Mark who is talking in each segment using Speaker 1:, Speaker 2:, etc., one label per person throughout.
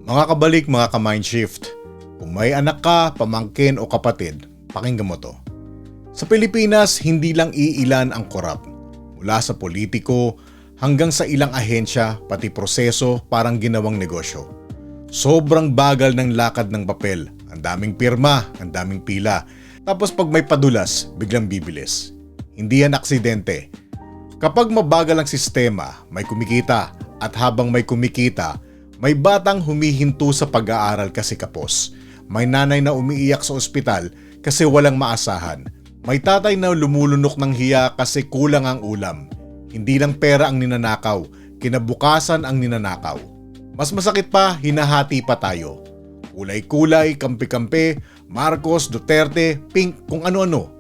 Speaker 1: Mga kabalik, mga ka-mindshift, kung may anak ka, pamangkin o kapatid, pakinggan mo to. Sa Pilipinas, hindi lang iilan ang korap. Mula sa politiko hanggang sa ilang ahensya, pati proseso parang ginawang negosyo. Sobrang bagal ng lakad ng papel, ang daming pirma, ang daming pila. Tapos pag may padulas, biglang bibilis. Hindi yan aksidente. Kapag mabagal ang sistema, may kumikita. At habang may kumikita, may batang humihinto sa pag-aaral kasi kapos. May nanay na umiiyak sa ospital kasi walang maasahan. May tatay na lumulunok ng hiya kasi kulang ang ulam. Hindi lang pera ang ninanakaw, kinabukasan ang ninanakaw. Mas masakit pa, hinahati pa tayo. Kulay-kulay, kampi-kampi, Marcos, Duterte, Pink, kung ano-ano.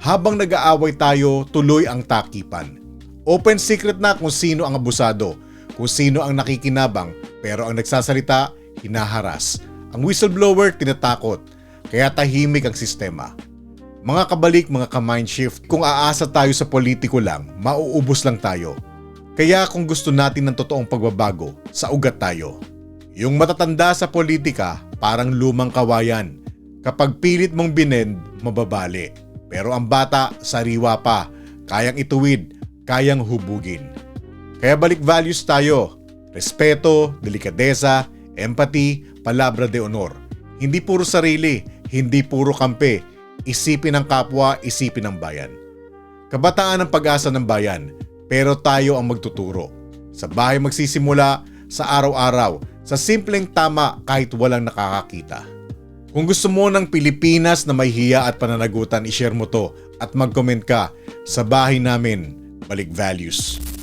Speaker 1: Habang nag-aaway tayo, tuloy ang takipan. Open secret na kung sino ang abusado, kung sino ang nakikinabang, pero ang nagsasalita, hinaharas. Ang whistleblower, tinatakot. Kaya tahimik ang sistema. Mga kabalik, mga ka-mindshift, kung aasa tayo sa politiko lang, mauubos lang tayo. Kaya kung gusto natin ng totoong pagbabago, sa ugat tayo. Yung matatanda sa politika, parang lumang kawayan. Kapag pilit mong binend, mababali. Pero ang bata, sariwa pa. Kayang ituwid, kayang hubugin. Kaya balik values tayo. Respeto, delikadesa, empathy, palabra de honor. Hindi puro sarili, hindi puro kampe. Isipin ang kapwa, isipin ang bayan. Kabataan ang pag-asa ng bayan, pero tayo ang magtuturo. Sa bahay magsisimula, sa araw-araw, sa simpleng tama kahit walang nakakakita. Kung gusto mo ng Pilipinas na may hiya at pananagutan, i-share mo to at mag-comment ka sa bahay namin. Balik Values.